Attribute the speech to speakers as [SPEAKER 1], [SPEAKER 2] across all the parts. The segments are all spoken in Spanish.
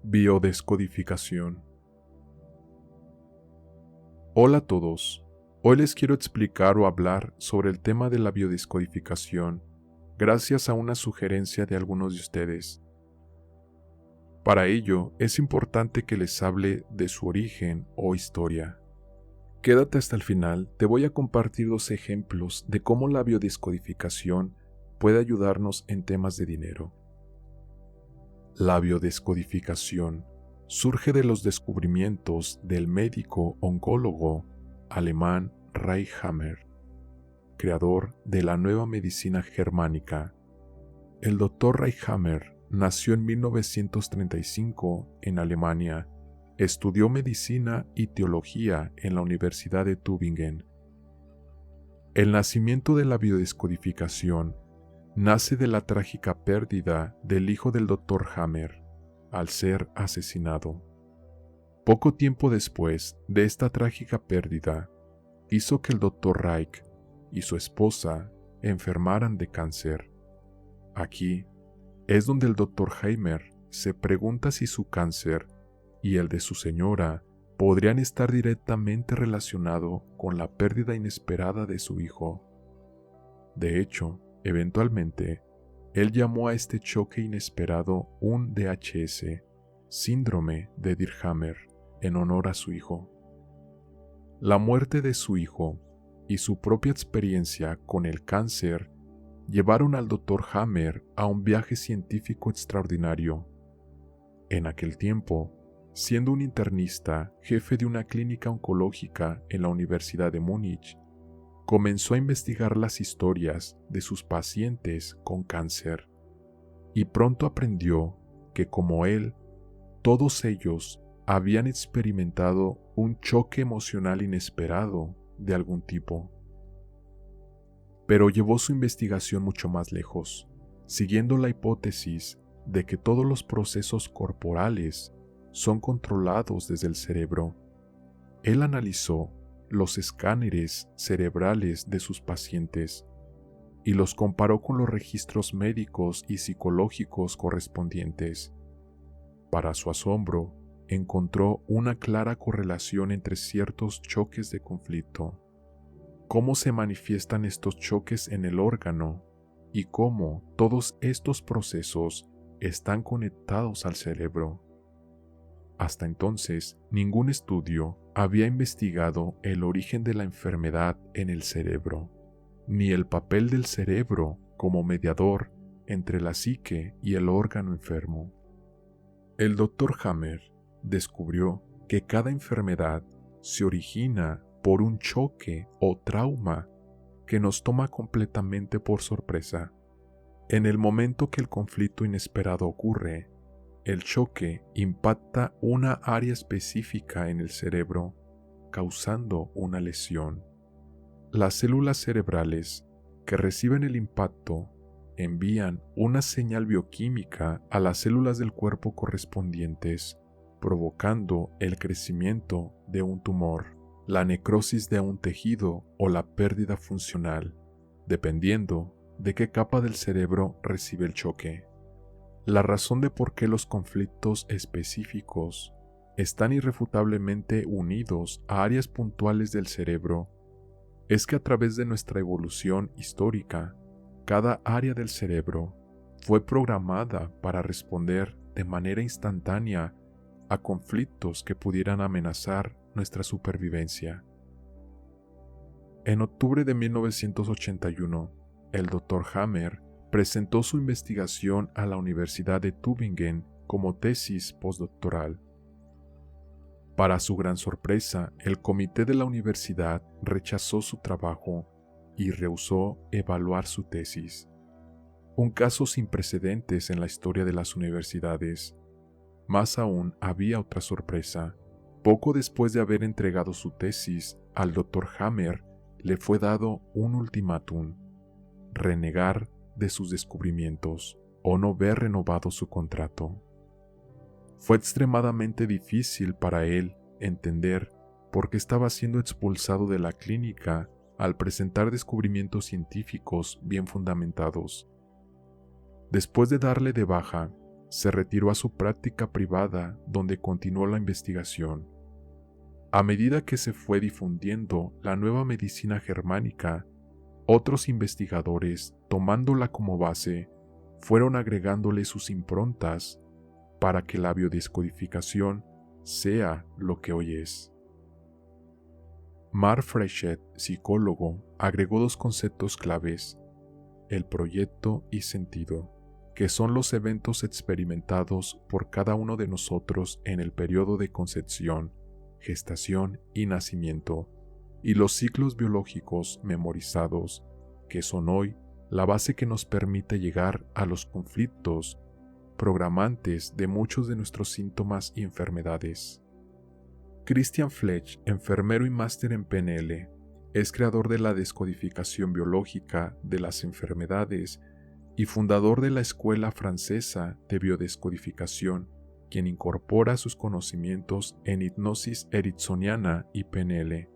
[SPEAKER 1] Biodescodificación. Hola a todos, hoy les quiero explicar o hablar sobre el tema de la biodescodificación, gracias a una sugerencia de algunos de ustedes. Para ello, es importante que les hable de su origen o historia. Quédate hasta el final, te voy a compartir 2 ejemplos de cómo la biodescodificación puede ayudarnos en temas de dinero. La biodescodificación surge de los descubrimientos del médico oncólogo alemán Reich Hammer, creador de la nueva medicina germánica. El Dr. Reich Hammer nació en 1935 en Alemania, estudió medicina y teología en la Universidad de Tübingen. El nacimiento de la biodescodificación nace de la trágica pérdida del hijo del Dr. Hammer al ser asesinado. Poco tiempo después de esta trágica pérdida, hizo que el Dr. Reich y su esposa enfermaran de cáncer. Aquí es donde el Dr. Hammer se pregunta si su cáncer y el de su señora podrían estar directamente relacionados con la pérdida inesperada de su hijo. De hecho, eventualmente, él llamó a este choque inesperado un DHS, síndrome de Dirhammer, en honor a su hijo. La muerte de su hijo y su propia experiencia con el cáncer llevaron al Dr. Hammer a un viaje científico extraordinario. En aquel tiempo, siendo un internista, jefe de una clínica oncológica en la Universidad de Múnich, comenzó a investigar las historias de sus pacientes con cáncer y pronto aprendió que, como él, todos ellos habían experimentado un choque emocional inesperado de algún tipo. Pero llevó su investigación mucho más lejos, siguiendo la hipótesis de que todos los procesos corporales son controlados desde el cerebro. Él analizó los escáneres cerebrales de sus pacientes y los comparó con los registros médicos y psicológicos correspondientes. Para su asombro, encontró una clara correlación entre ciertos choques de conflicto, cómo se manifiestan estos choques en el órgano y cómo todos estos procesos están conectados al cerebro. Hasta entonces, ningún estudio había investigado el origen de la enfermedad en el cerebro, ni el papel del cerebro como mediador entre la psique y el órgano enfermo. El Dr. Hammer descubrió que cada enfermedad se origina por un choque o trauma que nos toma completamente por sorpresa. En el momento que el conflicto inesperado ocurre, el choque impacta una área específica en el cerebro, causando una lesión. Las células cerebrales que reciben el impacto envían una señal bioquímica a las células del cuerpo correspondientes, provocando el crecimiento de un tumor, la necrosis de un tejido o la pérdida funcional, dependiendo de qué capa del cerebro recibe el choque. La razón de por qué los conflictos específicos están irrefutablemente unidos a áreas puntuales del cerebro es que a través de nuestra evolución histórica, cada área del cerebro fue programada para responder de manera instantánea a conflictos que pudieran amenazar nuestra supervivencia. En octubre de 1981, el Dr. Hammer presentó su investigación a la Universidad de Tübingen como tesis postdoctoral. Para su gran sorpresa, el comité de la universidad rechazó su trabajo y rehusó evaluar su tesis. Un caso sin precedentes en la historia de las universidades. Más aún, había otra sorpresa. Poco después de haber entregado su tesis, al Dr. Hammer le fue dado un ultimátum: renegar de sus descubrimientos o no ver renovado su contrato. Fue extremadamente difícil para él entender por qué estaba siendo expulsado de la clínica al presentar descubrimientos científicos bien fundamentados. Después de darle de baja, se retiró a su práctica privada donde continuó la investigación. A medida que se fue difundiendo la nueva medicina germánica, otros investigadores, tomándola como base, fueron agregándole sus improntas para que la biodescodificación sea lo que hoy es. Mark Frechet, psicólogo, agregó dos conceptos claves: el proyecto y sentido, que son los eventos experimentados por cada uno de nosotros en el periodo de concepción, gestación y nacimiento, y los ciclos biológicos memorizados, que son hoy la base que nos permite llegar a los conflictos programantes de muchos de nuestros síntomas y enfermedades. Christian Fletch, enfermero y máster en PNL, es creador de la descodificación biológica de las enfermedades y fundador de la Escuela Francesa de Biodescodificación, quien incorpora sus conocimientos en hipnosis ericksoniana y PNL.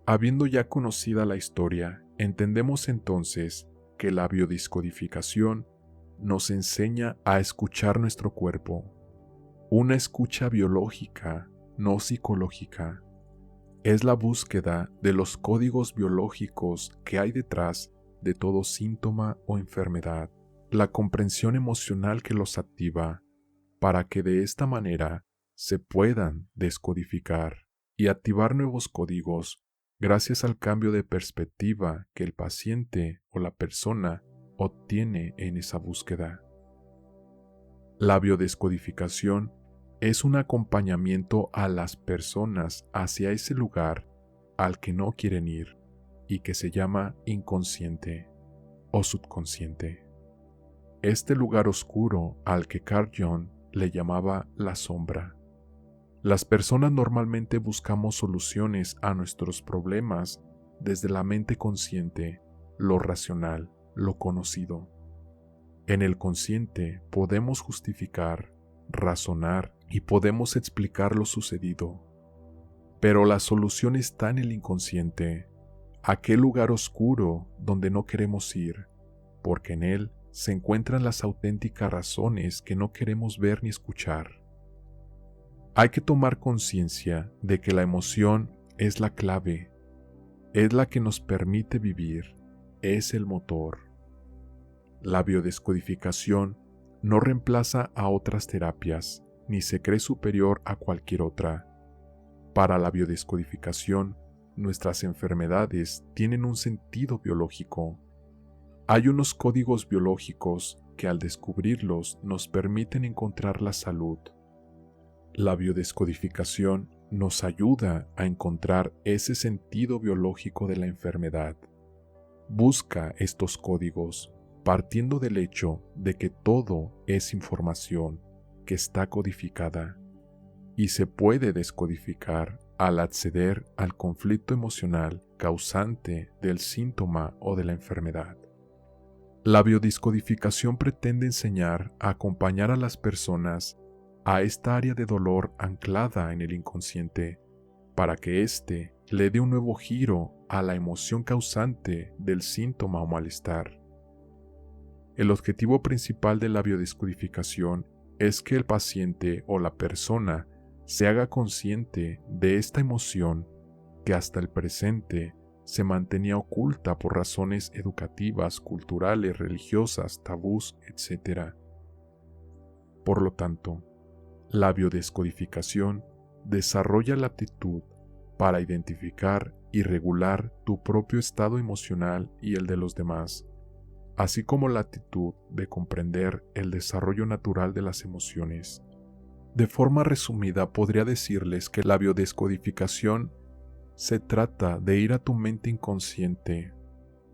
[SPEAKER 1] Habiendo ya conocida la historia, entendemos entonces que la biodescodificación nos enseña a escuchar nuestro cuerpo, una escucha biológica, no psicológica. Es la búsqueda de los códigos biológicos que hay detrás de todo síntoma o enfermedad, la comprensión emocional que los activa, para que de esta manera se puedan descodificar y activar nuevos códigos gracias al cambio de perspectiva que el paciente o la persona obtiene en esa búsqueda. La biodescodificación es un acompañamiento a las personas hacia ese lugar al que no quieren ir y que se llama inconsciente o subconsciente. Este lugar oscuro al que Carl Jung le llamaba la sombra. Las personas normalmente buscamos soluciones a nuestros problemas desde la mente consciente, lo racional, lo conocido. En el consciente podemos justificar, razonar y podemos explicar lo sucedido. Pero la solución está en el inconsciente, aquel lugar oscuro donde no queremos ir, porque en él se encuentran las auténticas razones que no queremos ver ni escuchar. Hay que tomar conciencia de que la emoción es la clave, es la que nos permite vivir, es el motor. La biodescodificación no reemplaza a otras terapias, ni se cree superior a cualquier otra. Para la biodescodificación, nuestras enfermedades tienen un sentido biológico. Hay unos códigos biológicos que al descubrirlos nos permiten encontrar la salud. La biodescodificación nos ayuda a encontrar ese sentido biológico de la enfermedad. Busca estos códigos, partiendo del hecho de que todo es información que está codificada y se puede descodificar al acceder al conflicto emocional causante del síntoma o de la enfermedad. La biodescodificación pretende enseñar a acompañar a las personas a esta área de dolor anclada en el inconsciente, para que éste le dé un nuevo giro a la emoción causante del síntoma o malestar. El objetivo principal de la biodescodificación es que el paciente o la persona se haga consciente de esta emoción que hasta el presente se mantenía oculta por razones educativas, culturales, religiosas, tabús, etc. Por lo tanto, la biodescodificación desarrolla la aptitud para identificar y regular tu propio estado emocional y el de los demás, así como la actitud de comprender el desarrollo natural de las emociones. De forma resumida, podría decirles que la biodescodificación se trata de ir a tu mente inconsciente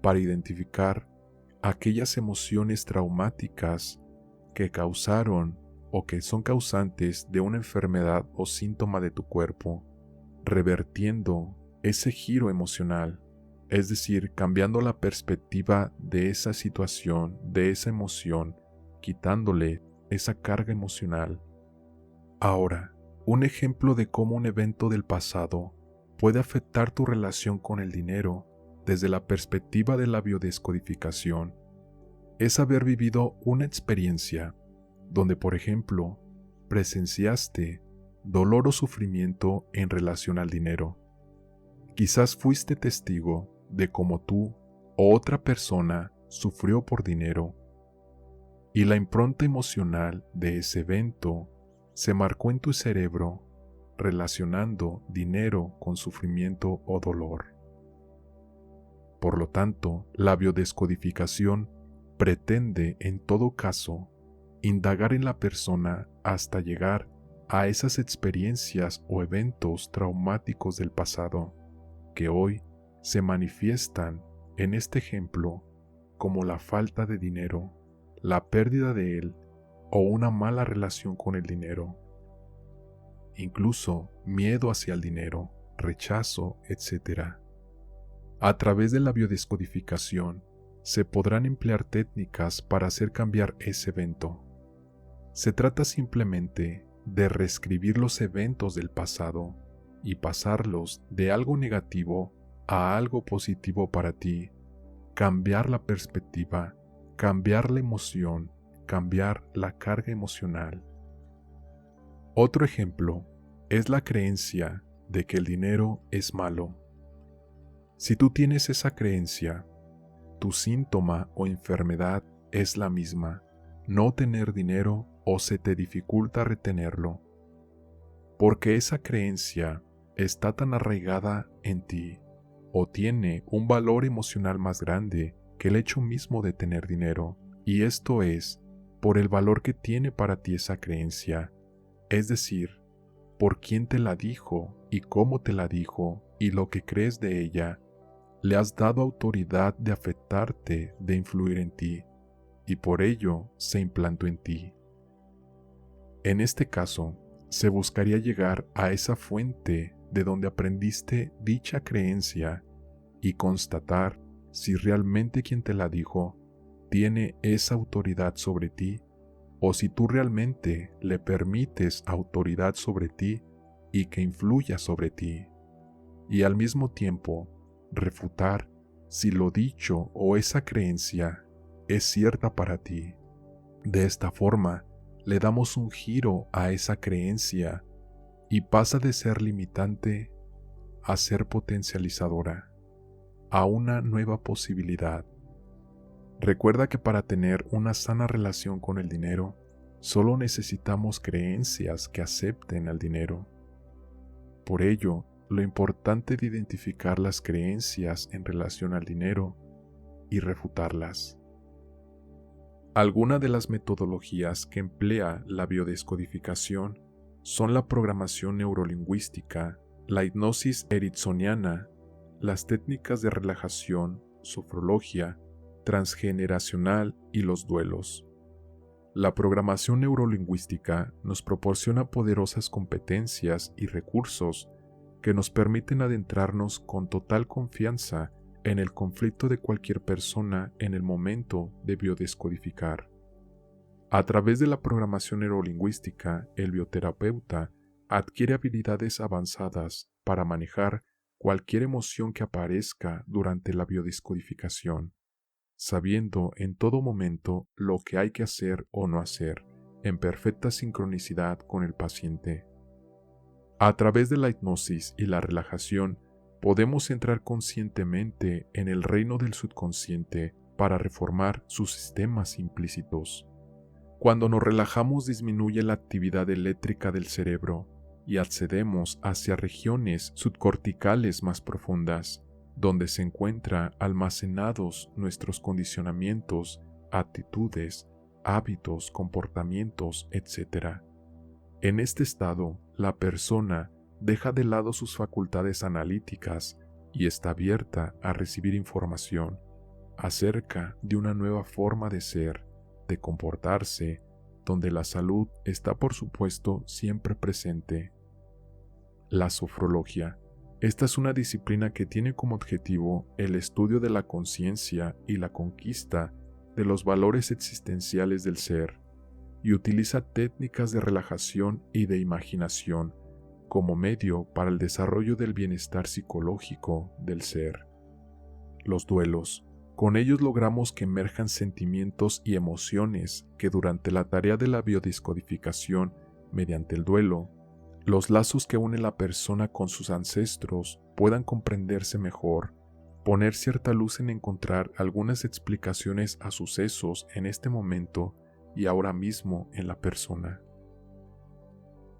[SPEAKER 1] para identificar aquellas emociones traumáticas que causaron o que son causantes de una enfermedad o síntoma de tu cuerpo, revertiendo ese giro emocional, es decir, cambiando la perspectiva de esa situación, de esa emoción, quitándole esa carga emocional. Ahora, un ejemplo de cómo un evento del pasado puede afectar tu relación con el dinero desde la perspectiva de la biodescodificación es haber vivido una experiencia donde por ejemplo presenciaste dolor o sufrimiento en relación al dinero. Quizás fuiste testigo de cómo tú o otra persona sufrió por dinero, y la impronta emocional de ese evento se marcó en tu cerebro relacionando dinero con sufrimiento o dolor. Por lo tanto, la biodescodificación pretende, en todo caso, indagar en la persona hasta llegar a esas experiencias o eventos traumáticos del pasado que hoy se manifiestan en este ejemplo como la falta de dinero, la pérdida de él o una mala relación con el dinero. Incluso miedo hacia el dinero, rechazo, etc. A través de la biodescodificación se podrán emplear técnicas para hacer cambiar ese evento. Se trata simplemente de reescribir los eventos del pasado y pasarlos de algo negativo a algo positivo para ti, cambiar la perspectiva, cambiar la emoción, cambiar la carga emocional. Otro ejemplo es la creencia de que el dinero es malo. Si tú tienes esa creencia, tu síntoma o enfermedad es la misma, no tener dinero o se te dificulta retenerlo, porque esa creencia está tan arraigada en ti o tiene un valor emocional más grande que el hecho mismo de tener dinero, y esto es por el valor que tiene para ti esa creencia, es decir, por quién te la dijo y cómo te la dijo y lo que crees de ella. Le has dado autoridad de afectarte, de influir en ti, y por ello se implantó en ti. En este caso, se buscaría llegar a esa fuente de donde aprendiste dicha creencia y constatar si realmente quien te la dijo tiene esa autoridad sobre ti o si tú realmente le permites autoridad sobre ti y que influya sobre ti. Y al mismo tiempo, refutar si lo dicho o esa creencia es cierta para ti. De esta forma, le damos un giro a esa creencia y pasa de ser limitante a ser potencializadora, a una nueva posibilidad. Recuerda que para tener una sana relación con el dinero, solo necesitamos creencias que acepten al dinero. Por ello, lo importante de identificar las creencias en relación al dinero y refutarlas. Algunas de las metodologías que emplea la biodescodificación son la programación neurolingüística, la hipnosis ericksoniana, las técnicas de relajación, sofrología, transgeneracional y los duelos. La programación neurolingüística nos proporciona poderosas competencias y recursos que nos permiten adentrarnos con total confianza en el conflicto de cualquier persona en el momento de biodescodificar. A través de la programación neurolingüística, el bioterapeuta adquiere habilidades avanzadas para manejar cualquier emoción que aparezca durante la biodescodificación, sabiendo en todo momento lo que hay que hacer o no hacer, en perfecta sincronicidad con el paciente. A través de la hipnosis y la relajación, podemos entrar conscientemente en el reino del subconsciente para reformar sus sistemas implícitos. Cuando nos relajamos disminuye la actividad eléctrica del cerebro y accedemos hacia regiones subcorticales más profundas, donde se encuentran almacenados nuestros condicionamientos, actitudes, hábitos, comportamientos, etc. En este estado, la persona deja de lado sus facultades analíticas y está abierta a recibir información acerca de una nueva forma de ser, de comportarse, donde la salud está por supuesto siempre presente. La sofrología. Esta es una disciplina que tiene como objetivo el estudio de la conciencia y la conquista de los valores existenciales del ser, y utiliza técnicas de relajación y de imaginación como medio para el desarrollo del bienestar psicológico del ser. Los duelos. Con ellos logramos que emerjan sentimientos y emociones que durante la tarea de la biodescodificación, mediante el duelo, los lazos que unen la persona con sus ancestros puedan comprenderse mejor, poner cierta luz en encontrar algunas explicaciones a sucesos en este momento y ahora mismo en la persona.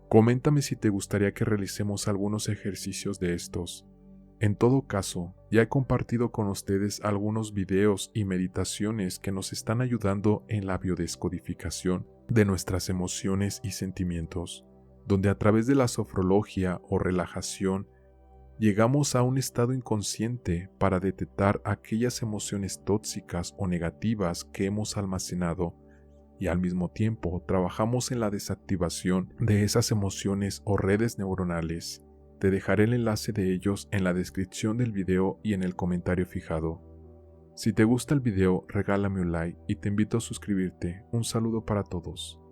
[SPEAKER 1] Coméntame si te gustaría que realicemos algunos ejercicios de estos. En todo caso, ya he compartido con ustedes algunos videos y meditaciones que nos están ayudando en la biodescodificación de nuestras emociones y sentimientos, donde a través de la sofrología o relajación llegamos a un estado inconsciente para detectar aquellas emociones tóxicas o negativas que hemos almacenado y al mismo tiempo trabajamos en la desactivación de esas emociones o redes neuronales. Te dejaré el enlace de ellos en la descripción del video y en el comentario fijado. Si te gusta el video, regálame un like y te invito a suscribirte. Un saludo para todos.